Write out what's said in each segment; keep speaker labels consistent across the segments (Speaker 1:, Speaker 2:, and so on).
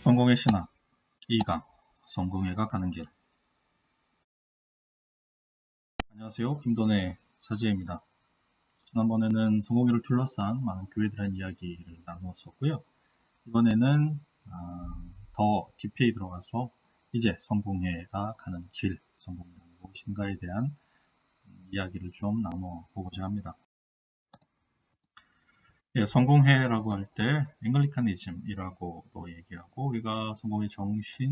Speaker 1: 성공의 신학 2강 성공회가 가는 길. 안녕하세요. 김돈의 사제입니다. 지난번에는 성공회를 둘러싼 많은 교회들의 이야기를 나누었었고요. 이번에는 더 깊이 들어가서 이제 성공회가 가는 길, 성공회는 무엇인가에 대한 이야기를 좀 나눠보고자 합니다. 예, 성공회라고 할 때 앵글리카니즘이라고도 얘기하고, 우리가 성공의 정신,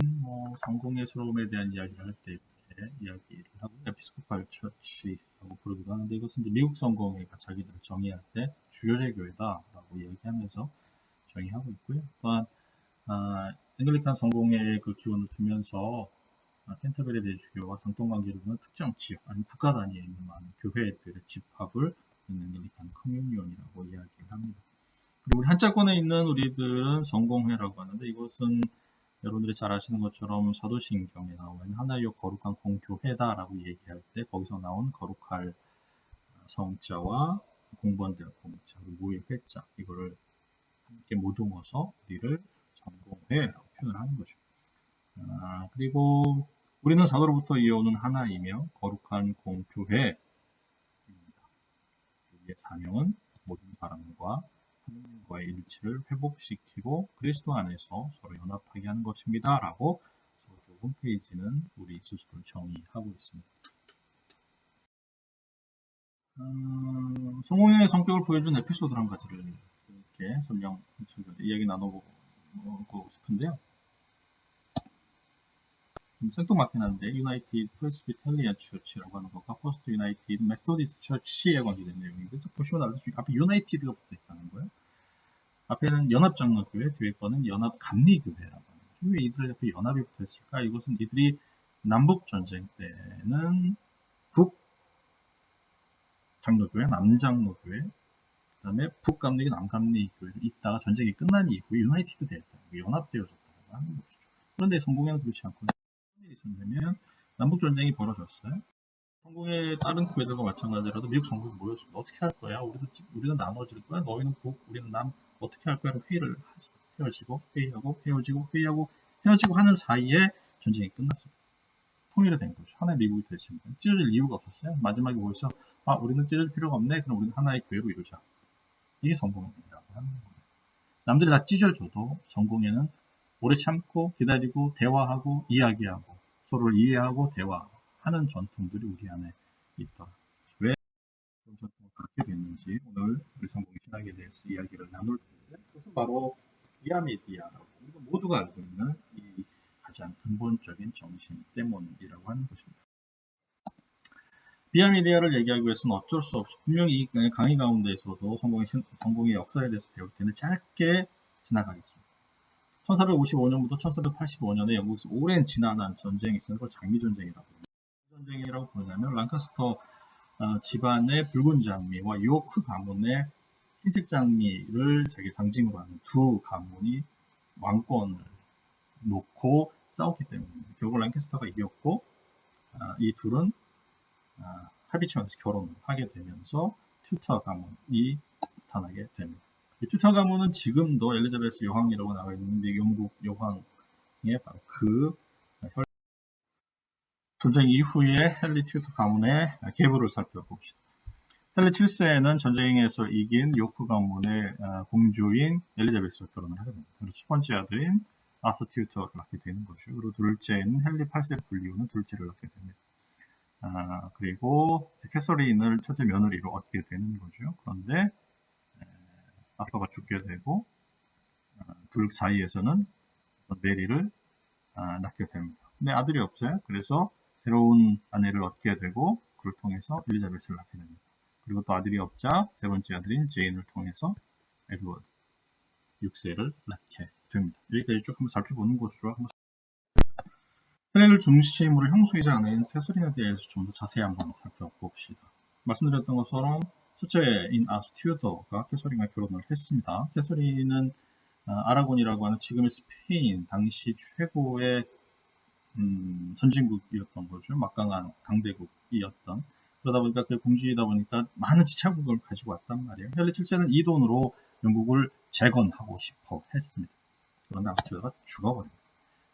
Speaker 1: 성공의 스러움에 대한 이야기를 할 때 이렇게 이야기를 하고, 에피스코팔 처치라고 부르기도 하는데, 이것은 이제 미국 성공회가 자기들을 정의할 때 주교제 교회다라고 얘기하면서 정의하고 있고요. 또한 앵글리칸 성공회의 그 기원을 두면서 캔터베리 대주교와 상통관계를 두는 특정 지역 아니면 국가 단위에 있는 많은 교회들의 집합을 앵글리칸 커뮤니언이라고 이야기를 합니다. 그리고 우리 한자권에 있는 우리들은 성공회라고 하는데, 이것은 여러분들이 잘 아시는 것처럼 사도신경에 나오는 하나의 거룩한 공교회다라고 얘기할 때 거기서 나온 거룩할 성자와 공번될 공자, 그리고 회자, 이거를 함께 모듬어서 우리를 성공회라고 표현을 하는 거죠. 그리고 우리는 사도로부터 이어오는 하나이며 거룩한 공교회입니다. 우리의 사명은 모든 사람과 하느님과의 일치를 회복시키고 그리스도 안에서 서로 연합하게 하는 것입니다. 라고 서교 홈페이지는 우리 스스로 정의하고 있습니다. 성공의 성격을 보여준 에피소드 한 가지를 이렇게 이야기 나눠보고 싶은데요. 생뚱맞긴 한데, 유나이티드 프레스비텔리안 처치라고 하는 것과 퍼스트 유나이티드 메소디스트 처치에 관계된 내용인데, 보시면 알다시피 앞에 유나이티드가 붙어 있다는 거예요. 앞에는 연합장로교회, 뒤에 거는 연합감리교회라고 하는 거죠. 왜 이들 옆에 연합이 붙어 있을까? 이것은 이들이 남북전쟁 때는 북장로교회, 남장로교회, 그 다음에 북감리교, 남감리교회로 있다가 전쟁이 끝난 이후에 유나이티드 되었다, 연합되어졌다고 하는 것이죠. 그런데 성공회는 그렇지 않고, 일이 있었냐면 남북전쟁이 벌어졌어요. 성공회 다른 교회들과 마찬가지라도 미국 정부가 모였습니다. 어떻게 할 거야? 우리는 나눠질 거야? 너희는 북, 우리는 남, 어떻게 할 거야? 회의를 헤어지고 헤어지고 하는 사이에 전쟁이 끝났습니다. 통일이 된 거죠. 하나의 미국이 됐습니다. 찢어질 이유가 없었어요. 마지막에 모여서 우리는 찢어질 필요가 없네. 그럼 우리는 하나의 교회로 이루자. 이게 성공회라고 하는 거예요. 남들이 다 찢어져도 성공회는 오래 참고 기다리고 대화하고 이야기하고 서로를 이해하고 대화하는 전통들이 우리 안에 있더라. 왜 그런 전통을 갖게 됐는지 오늘 우리 성공의 신학에 대해서 이야기를 나눌 텐데, 그것은 바로 비아미디아라고 우리가 모두가 알고 있는 이 가장 근본적인 정신 때문이라고 하는 것입니다. 비아미디아를 얘기하기 위해서는 어쩔 수 없이 분명히 이 강의 가운데에서도 성공의 역사에 대해서 배울 때는 짧게 지나가겠습니다. 1455년부터 1485년에 영국에서 오랜 지난한 전쟁이 있어요. 그걸 장미전쟁이라고 합니다. 전쟁이라고 부르냐면 랑카스터 집안의 붉은 장미와 요크 가문의 흰색 장미를 자기 상징으로 하는 두 가문이 왕권을 놓고 싸웠기 때문입니다. 결국 랑카스터가 이겼고, 이 둘은 합의체에서 결혼을 하게 되면서 튜터 가문이 나타나게 됩니다. 튜터 가문은 지금도 엘리자베스 여왕이라고 나와 있는데, 영국 여왕의 바로 그 전쟁 이후에 헨리 튜터 가문의 계보를 살펴봅시다. 헨리 7세는 전쟁에서 이긴 요크 가문의 공주인 엘리자베스와 결혼을 하게 됩니다. 그리고 첫 번째 아들인 아서 튜터를 낳게 되는 거죠. 그리고 둘째인 헨리 8세 불리우는 둘째를 낳게 됩니다. 그리고 캐서린을 첫째 며느리로 얻게 되는 거죠. 그런데 아서가 죽게 되고, 둘 사이에서는 메리를 낳게 됩니다. 근데 아들이 없어요. 그래서 새로운 아내를 얻게 되고, 그를 통해서 엘리자베스를 낳게 됩니다. 그리고 또 아들이 없자 세 번째 아들인 제인을 통해서 에드워드 6세를 낳게 됩니다. 여기까지 쭉 한번 살펴보는 것으로 한번 헨리를 중심으로 형수이자 아내인 캐서린에 대해서 좀 더 자세히 한번 살펴봅시다. 말씀드렸던 것처럼 첫째인 아스 튜어더가 캐서린과 결혼을 했습니다. 캐서린은 아라곤이라고 하는 지금의 스페인 당시 최고의 선진국이었던 거죠. 막강한 강대국이었던. 그러다 보니까 그 공주이다 보니까 많은 지차국을 가지고 왔단 말이에요. 헨리 7세는 이 돈으로 영국을 재건하고 싶어 했습니다. 그런데 아버지가 죽어버립니다.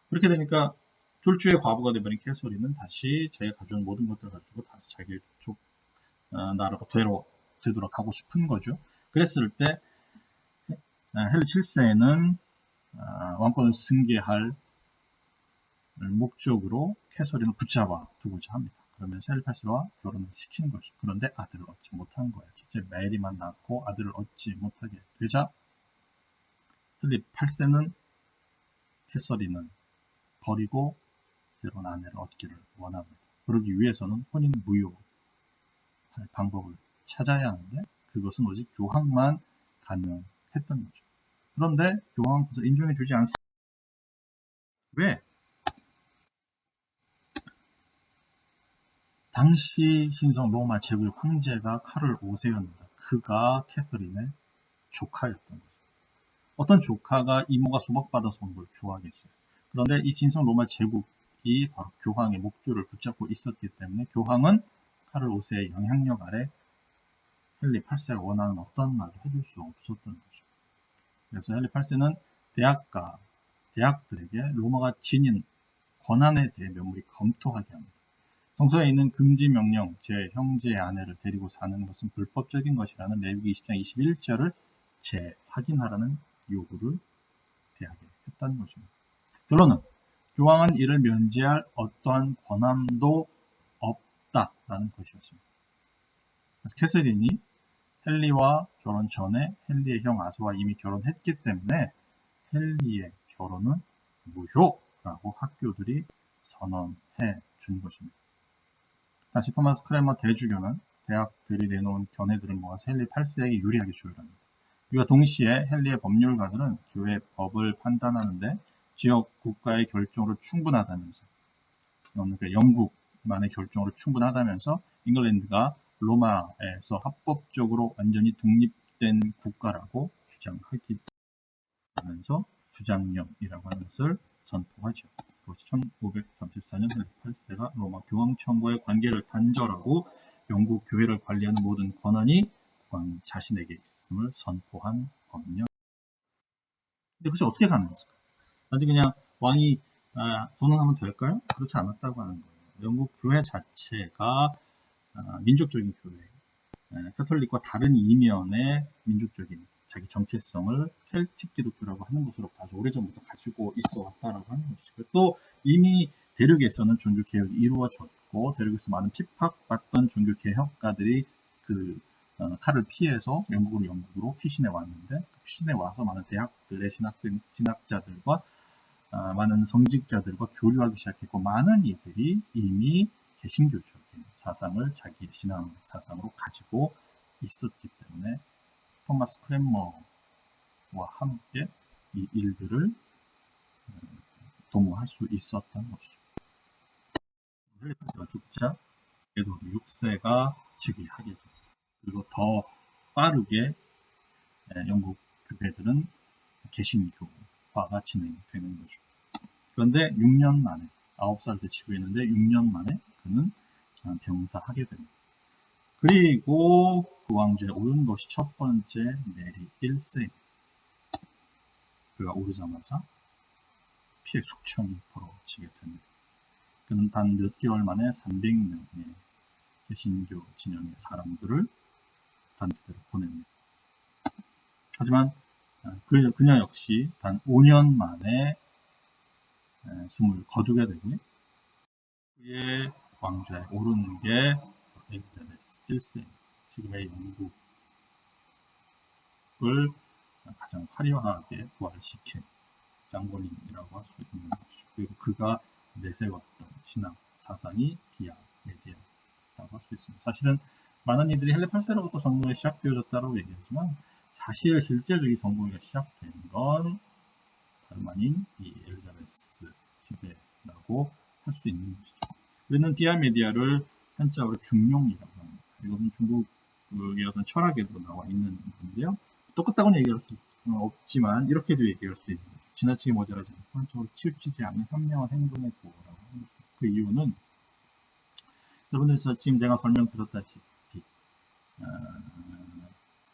Speaker 1: 그렇게 되니까 졸주의 과부가 되버린 캐서린은 다시 자기가 가져온 모든 것들을 가지고 다시 자기 쪽 나라로 되돌아가고 싶은 거죠. 그랬을 때 헨리 7세는 왕권을 승계할 목적으로 캐서린을 붙잡아 두고자 합니다. 그러면서 헨리 8세와 결혼을 시키는 것이죠. 그런데 아들을 얻지 못한 거예요. 첫째 메리만 낳고 아들을 얻지 못하게 되자 헨리 8세는 캐서린을 버리고 새로운 아내를 얻기를 원합니다. 그러기 위해서는 혼인 무효할 방법을 찾아야 하는데 그것은 오직 교황만 가능했던 거죠. 그런데 교황은 그것을 인정해 주지 않습니다. 왜? 당시 신성 로마 제국의 황제가 카를 5세였습니다. 그가 캐서린의 조카였던 거죠. 어떤 조카가 이모가 소박받아서 온 걸 좋아하겠어요. 그런데 이 신성 로마 제국이 바로 교황의 목줄을 붙잡고 있었기 때문에 교황은 카를 5세의 영향력 아래 헨리 8세가 원하는 어떤 말도 해줄 수 없었던 거죠. 그래서 헨리 8세는 대학들에게 로마가 지닌 권한에 대해 면밀히 검토하게 합니다. 성서에 있는 금지 명령, 제 형제의 아내를 데리고 사는 것은 불법적인 것이라는 레위기 20장 21절을 재확인하라는 요구를 대하게 했다는 것입니다. 결론은 교황은 이를 면제할 어떠한 권한도 없다라는 것이었습니다. 그래서 캐서린이 헨리와 결혼 전에 헨리의 형 아소와 이미 결혼했기 때문에 헨리의 결혼은 무효라고 학교들이 선언해 준 것입니다. 다시 토마스 크레머 대주교는 대학들이 내놓은 견해들을 모아서 헨리 8세에게 유리하게 조율합니다. 이와 동시에 헨리의 법률가들은 교회 법을 판단하는데 지역 국가의 결정으로 충분하다면서, 그러니까 영국만의 결정으로 충분하다면서 잉글랜드가 로마에서 합법적으로 완전히 독립된 국가라고 주장하기 하면서 주장령이라고 하는 것을 선포하죠. 1534년 헨리 8세가 로마 교황 청구의 관계를 단절하고 영국 교회를 관리하는 모든 권한이 왕 자신에게 있음을 선포한 법령. 근데 그것이 어떻게 가능했을까요? 단지 그냥 왕이 선언하면 될까요? 그렇지 않았다고 하는 거예요. 영국 교회 자체가 민족적인 교회, 카톨릭과 다른 이면의 민족적인 자기 정체성을 켈틱 기독교라고 하는 것으로 아주 오래전부터 가지고 있어 왔다라고 하는 것이고, 또 이미 대륙에서는 종교 개혁이 이루어졌고 대륙에서 많은 핍박받던 종교 개혁가들이 그 칼을 피해서 영국으로 피신해 왔는데, 피신해 와서 많은 대학들의 신학자들과 많은 성직자들과 교류하기 시작했고, 많은 이들이 이미 개신교적인 사상을 자기 신앙 사상으로 가지고 있었기 때문에 토마스 크레머와 함께 이 일들을 도모할 수 있었던 것이죠. 헨리 8세가 죽자 에드워드 6세가 즉위하게 됩니다. 그리고 더 빠르게 영국 교회들은 개신교화가 진행되는 거죠. 그런데 6년 만에 9살 때 즉위했는데 6년 만에 그는 병사하게 됩니다. 그리고 그 왕좌에 오른 것이 첫 번째 메리 1세입니다. 그가 오르자마자 피해 숙청이 벌어지게 됩니다. 그는 단 몇 개월 만에 300명의 개신교 진영의 사람들을 단체로 보냅니다. 하지만 그녀 역시 단 5년 만에 숨을 거두게 되고요. 그의 왕좌에 오르는 게 엘리자베스 1세, 지금의 영국을 가장 화려하게 부활시킨 장본인이라고 할 수 있는 것이죠. 그리고 그가 내세웠던 신앙 사상이 기아 메디아라고 할 수 있습니다. 사실은 많은 이들이 헨리 8세로부터 성공이 시작되어졌다고 얘기하지만, 사실 실제적인 성공이 시작된 건 다름 아닌 이 엘리자베스 시대라고 할 수 있는 것이죠. 우리는 디아 메디아를 한자어로 중용이라고 합니다. 이것은 중국의 어떤 철학에도 나와 있는 건데요. 똑같다고는 얘기할 수 없지만 이렇게도 얘기할 수 있는 거죠. 지나치게 모자라지 않고 한쪽으로 치우치지 않는 현명한 행동의 도구라고 하는 것입니다. 그 이유는 여러분들 지금 제가 설명드렸다시피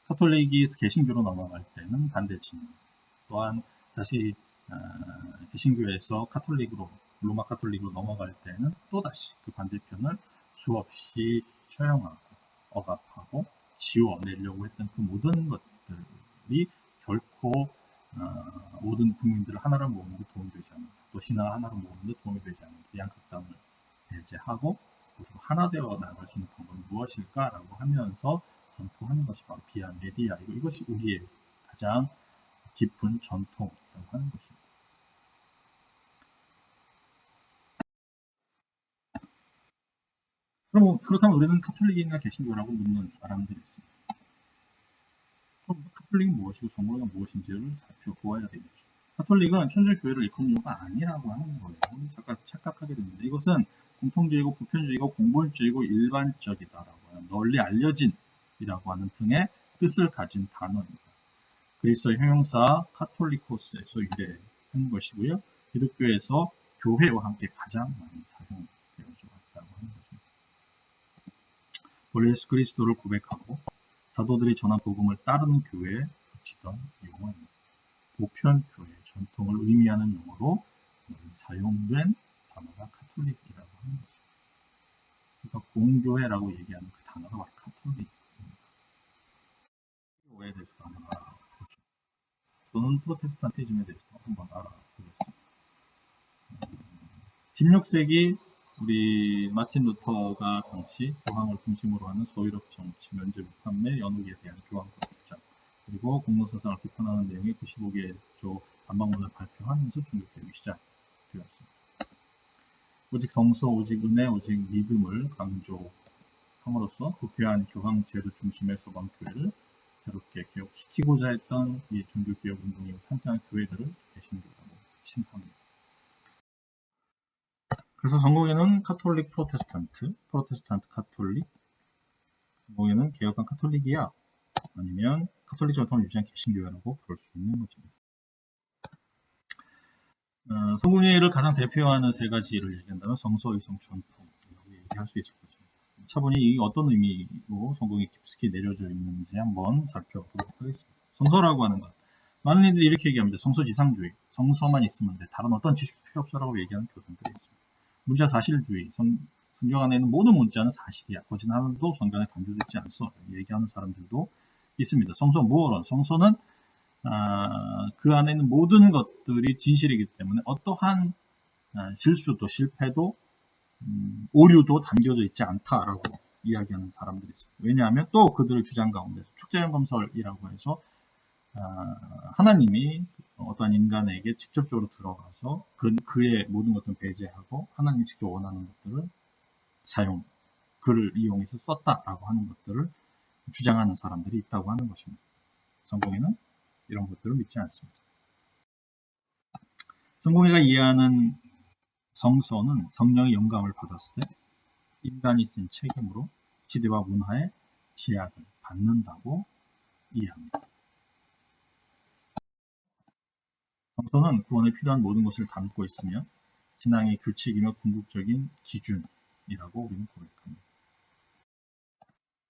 Speaker 1: 카톨릭이 개신교로 넘어갈 때는 반대 진영, 또한 다시 개신교에서 카톨릭으로 로마 카톨릭으로 넘어갈 때는 또다시 그 반대편을 수없이 처형하고 억압하고 지워내려고 했던 그 모든 것들이 결코 모든 국민들을 하나로 모으는 데 도움이 되지 않는다. 또 신화 하나로 모으는 데 도움이 되지 않는다. 양극당을 배제하고 하나 되어 나갈 수 있는 방법은 무엇일까라고 하면서 선포하는 것이 바로 비아 메디아이고 이것이 우리의 가장 깊은 전통이라고 하는 것입니다. 그렇다면 우리는 카톨릭이나 개신교라고 묻는 사람들이 있습니다. 그럼 카톨릭이 무엇이고 성공회가 무엇인지를 살펴보아야 되겠죠. 카톨릭은 천주교회를 일컫는 이유가 아니라고 하는 거예요. 잠깐 착각하게 됩니다. 이것은 공통주의고 보편주의고 공본주의고 일반적이다라고 하는 널리 알려진이라고 하는 등의 뜻을 가진 단어입니다. 그리스어의 형용사 카톨리코스에서 유래한 것이고요. 기독교에서 교회와 함께 가장 많이 사용되어져 왔다고 하는 것입니다. 원래 예수 그리스도를 고백하고 사도들이 전한 복음을 따르는 교회에 붙이던 용어입니다. 보편교회 전통을 의미하는 용어로 사용된 단어가 카톨릭이라고 하는 것입니다. 그러니까 공교회라고 얘기하는 그 단어가 바로 카톨릭입니다. 교회에 대해서도 한번 알아보죠. 또는 프로테스탄티즘에 대해서도 한번 알아보겠습니다. 16세기 우리 마틴 루터가 당시 교황을 중심으로 하는 소유력 정치, 면죄부 판매, 연옥에 대한 교황법 주장, 그리고 공론사상을 비판하는 내용의 95개조 반박문을 발표하면서 종교개혁이 시작되었습니다. 오직 성소, 오직 은혜, 오직 믿음을 강조함으로써 부패한 교황 제도 중심의 서방교회를 새롭게 개혁시키고자 했던 이 종교개혁 운동이 탄생한 교회들을 개신교라고 칭합니다. 그래서 전공에는 카톨릭 프로테스탄트 카톨릭, 전공에는 개혁한 카톨릭이야 아니면 카톨릭 전통을 유지한 개신교회라고 부를 수 있는 것입니다. 성공회를 가장 대표하는 세 가지를 얘기한다면 성서, 의성, 전통이라고 얘기할 수 있을 거죠. 차분히 이 어떤 의미로 성공이 깊숙이 내려져 있는지 한번 살펴보도록 하겠습니다. 성서라고 하는 것. 많은 이들이 이렇게 얘기합니다. 성서지상주의. 성서만 있으면 돼. 다른 어떤 지식도 필요 없어라고 얘기하는 교단들이 있습니다. 문자 사실주의. 성경 안에 있는 모든 문자는 사실이야. 거짓 하나도 성경에 담겨있지 않소. 얘기하는 사람들도 있습니다. 성서 무엇론? 성서는 그 안에 있는 모든 것들이 진실이기 때문에 어떠한 실수도 실패도 오류도 담겨져 있지 않다라고 이야기하는 사람들이 있어요. 왜냐하면 또 그들의 주장 가운데서 축제연검설이라고 해서 하나님이 어떠한 인간에게 직접적으로 들어가서 그의 모든 것들을 배제하고 하나님이 직접 원하는 것들을 글을 이용해서 썼다라고 하는 것들을 주장하는 사람들이 있다고 하는 것입니다. 성공회는 이런 것들을 믿지 않습니다. 성공회가 이해하는 성서는 성령의 영감을 받았을 때 인간이 쓴 책임으로 시대와 문화의 제약을 받는다고 이해합니다. 성서는 구원에 필요한 모든 것을 담고 있으며 신앙의 규칙이며 궁극적인 기준이라고 우리는 고백합니다.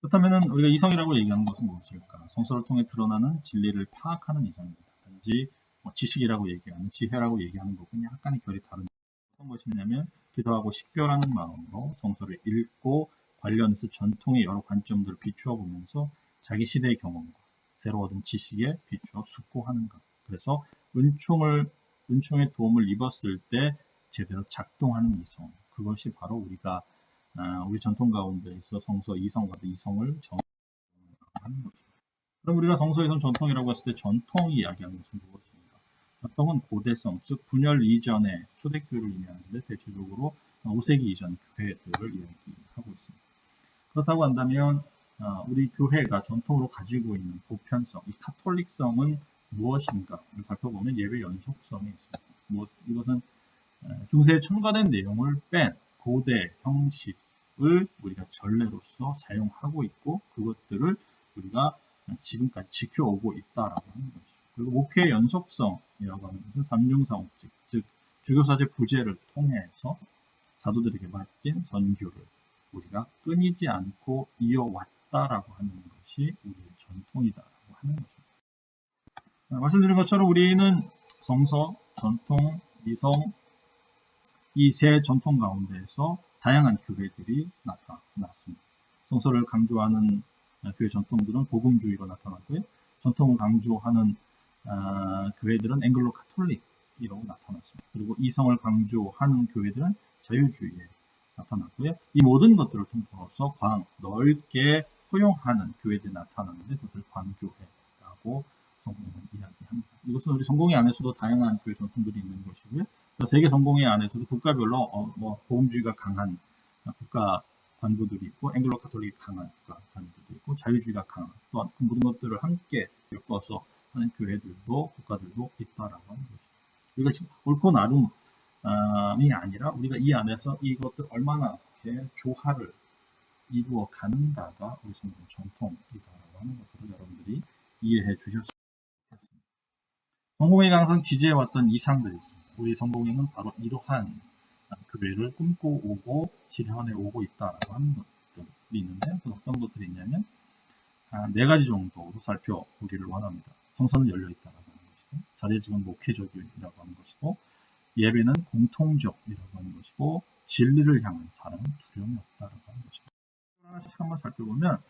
Speaker 1: 그렇다면 우리가 이성이라고 얘기하는 것은 무엇일까? 성서를 통해 드러나는 진리를 파악하는 이성입니다. 단지 지식이라고 얘기하는, 지혜라고 얘기하는 것은 약간의 결이 다른 어떤 것이냐면 기도하고 식별하는 마음으로 성서를 읽고 관련해서 전통의 여러 관점들을 비추어 보면서 자기 시대의 경험과 새로 얻은 지식에 비추어 숙고하는 것. 그래서 은총의 도움을 입었을 때 제대로 작동하는 이성. 그것이 바로 우리가 우리 전통 가운데에서 성서 이성과 이성을 정하는 것입니다. 그럼 우리가 성서, 이성, 전통이라고 했을 때 전통이 이야기하는 것은 무엇입니까? 전통은 고대성, 즉 분열 이전의 초대교회를 의미하는데 대체적으로 5세기 이전 교회들을 이야기하고 있습니다. 그렇다고 한다면 우리 교회가 전통으로 가지고 있는 보편성, 이 카톨릭성은 무엇인가를 살펴보면 예배 연속성이 있습니다. 이것은 중세에 첨가된 내용을 뺀 고대 형식을 우리가 전례로서 사용하고 있고 그것들을 우리가 지금까지 지켜오고 있다라고 하는 것이죠. 그리고 목회의 연속성이라고 하는 것은 삼중사옥직, 즉 주교사제 부제를 통해서 사도들에게 맡긴 선교를 우리가 끊이지 않고 이어왔다라고 하는 것이 우리의 전통이다라고 하는 것입니다. 말씀드린 것처럼 우리는 성서, 전통, 이성, 이 세 전통 가운데에서 다양한 교회들이 나타났습니다. 성서를 강조하는 교회 전통들은 복음주의로 나타났고요. 전통을 강조하는 교회들은 앵글로 카톨릭이라고 나타났습니다. 그리고 이성을 강조하는 교회들은 자유주의에 나타났고요. 이 모든 것들을 통틀어서 넓게 포용하는 교회들이 나타나는데 그것을 광교회라고 성공은 이야기합니다. 이것은 우리 성공회 안에서도 다양한 교회 전통들이 있는 것이고요. 세계 성공회 안에서도 국가별로 복음주의가 강한 국가 관부들이 있고 앵글로 카톨릭이 강한 국가 관부들이 있고 자유주의가 강한 또한 그 모든 것들을 함께 엮어서 하는 교회들도 국가들도 있다라고 하는 것이죠. 이것이 옳고 나름이 아니라 우리가 이 안에서 이것들 얼마나 조화를 이루어 가는가가 우리 성공 전통이다라고 하는 것들을 여러분들이 이해해 주셨으면 좋겠습니다. 성공회가 항상 지지해왔던 이상들이 있습니다. 우리 성공회는 바로 이러한 교회를 꿈꿔오고 실현해 오고 있다라고 하는 것들이 있는데 어떤 것들이 있냐면 4가지 정도로 살펴보기를 원합니다. 성서는 열려있다라고 하는 것이고 사제직은 목회적이라고 하는 것이고 예배는 공통적이라고 하는 것이고 진리를 향한 사랑은 두려움이 없다라고 하는 것입니다. 하나씩 한번 살펴보면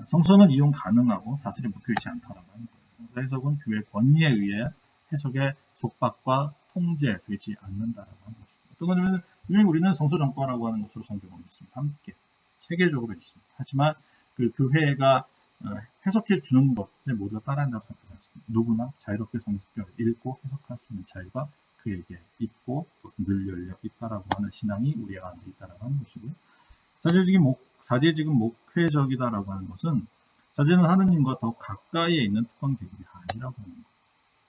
Speaker 1: 성서는 이용 가능하고 사실이 묶여있지 않다라고 하는 거예요. 성서 해석은 교회 권위에 의해 해석의 속박과 통제되지 않는다라고 하는 것입니다. 어떤 거냐면 분명히 우리는 성서 전과라고 하는 것으로 성경을 믿습니다. 함께 체계적으로 믿습니다. 하지만 그 교회가 해석해 주는 것에 모두가 따라한다고 생각하지 않습니다. 누구나 자유롭게 성경을 읽고 해석할 수 있는 자유가 그에게 있고 그것은 늘 열려 있다라고 하는 신앙이 우리 안에 있다라고 하는 것이고요. 사제직은 목회적이다라고 하는 것은 사제는 하느님과 더 가까이에 있는 특권 계급이 아니라고 하는 거예요.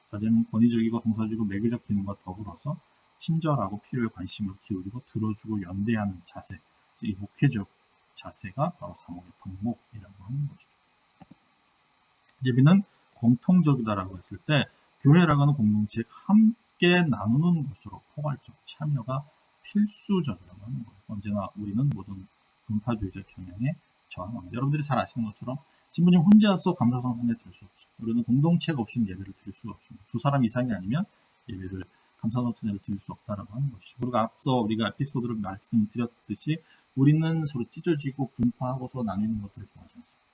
Speaker 1: 사제는 권위적이고 성사적이고 매개적 기능과 더불어서 친절하고 필요에 관심을 기울이고 들어주고 연대하는 자세, 이 목회적 자세가 바로 사목의 덕목이라고 하는 것이죠. 예비는 공통적이다라고 했을 때 교회라고 하는 공동체가 함께 나누는 것으로 포괄적 참여가 필수적이라고 하는 거예요. 언제나 우리는 모든 분파주의적 경향에 저항합니다. 여러분들이 잘 아시는 것처럼 신부님 혼자서 감사성찬에 드릴 수 없죠. 우리는 공동체가 없이는 예배를 드릴 수가 없습니다. 2사람 이상이 아니면 예배를 감사성찬을 드릴 수 없다라고 하는 것이죠. 그리고 앞서 우리가 에피소드를 말씀드렸듯이 우리는 서로 찢어지고 분파하고 서로 나뉘는 것들을 좋아하지 않습니다.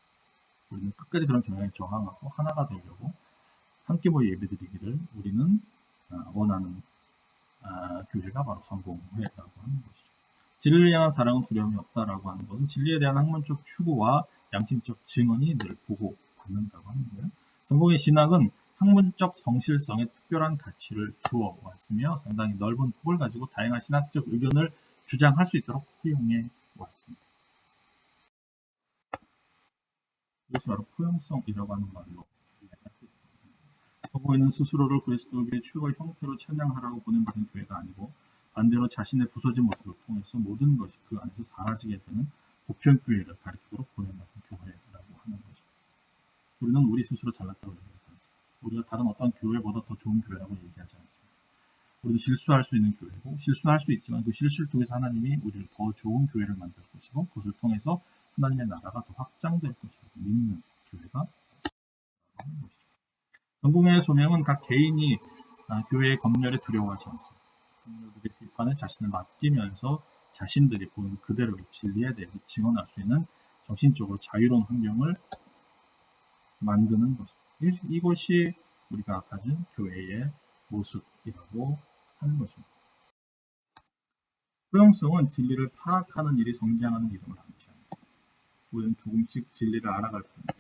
Speaker 1: 우리는 끝까지 그런 경향에 저항하고 하나가 되려고 함께 모여 예배드리기를 우리는 원하는 교회가 바로 성공회라고 하는 것이죠. 진리를 향한 사랑은 두려움이 없다라고 하는 것은 진리에 대한 학문적 추구와 양심적 증언이 늘 보고받는다고 하는 거예요. 성공의 신학은 학문적 성실성에 특별한 가치를 두어 왔으며 상당히 넓은 폭을 가지고 다양한 신학적 의견을 주장할 수 있도록 포용해 왔습니다. 이것이 바로 포용성이라고 하는 말로 성공회는 스스로를 그리스도교의 최고의 형태로 찬양하라고 보낸받은 교회가 아니고 반대로 자신의 부서진 모습을 통해서 모든 것이 그 안에서 사라지게 되는 보편교회를 가리키도록 보낸받은 교회라고 하는 것입니다. 우리는 우리 스스로 잘났다고 얘기하지 않습니다. 우리가 다른 어떤 교회보다 더 좋은 교회라고 얘기하지 않습니다. 우리도 실수할 수 있는 교회고 실수할 수 있지만 그 실수를 통해서 하나님이 우리를 더 좋은 교회를 만들 것이고 그것을 통해서 하나님의 나라가 더 확장될 것이라고 믿는 교회가 하는 것이죠. 성공의 소명은 각 개인이 교회의 검열에 두려워하지 않습니다. 성도들의 비판에 자신을 맡기면서 자신들이 보는 그대로의 진리에 대해서 증언할 수 있는 정신적으로 자유로운 환경을 만드는 것입니다. 이것이 우리가 가진 교회의 모습이라고 하는 것입니다. 포용성은 진리를 파악하는 일이 성장하는 이름을 암시합니다. 우리는 조금씩 진리를 알아갈 뿐입니다.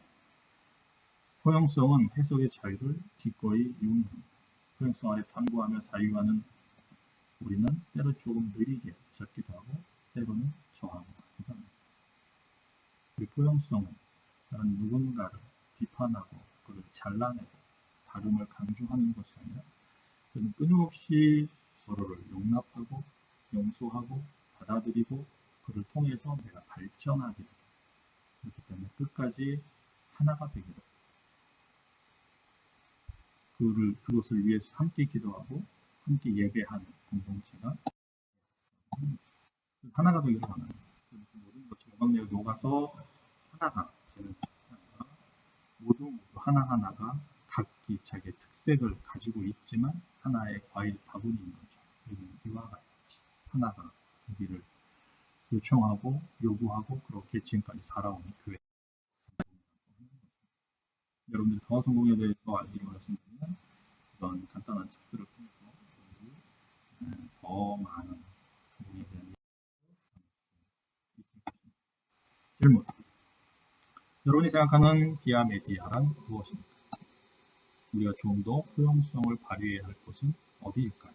Speaker 1: 포용성은 해석의 자유를 기꺼이 용인합니다. 포용성 아래 탐구하며 사유하는 우리는 때로 조금 느리게 잡기도 하고 때로는 저항하기도 합니다. 우리 포용성은 다른 누군가를 비판하고 그를 잘라내고 다름을 강조하는 것이 아니라 그는 끊임없이 서로를 용납하고 용서하고 받아들이고 그를 통해서 내가 발전하게 되고 그렇기 때문에 끝까지 하나가 되기를 그것을 위해서 함께 기도하고 함께 예배하는 공동체가 하나가 되기를 원합니다. 모든 것이 오감내에 녹아서 하나가 되는 것이 아니라 모두 하나하나가 각기 자기의 특색을 가지고 있지만 하나의 과일 바구니인 거죠. 우리는 이와 같이 하나가 우리를 요청하고 요구하고 그렇게 지금까지 살아온 교회. 여러분들이 더 성공에 대해서 알기를 원하신다면 이런 간단한 책들을 통해서 더 많은 성공에 대한 얘기를 있을 것입니다. 질문. 여러분이 생각하는 비아 메디아란 무엇입니까? 우리가 좀 더 포용성을 발휘해야 할 곳은 어디일까요?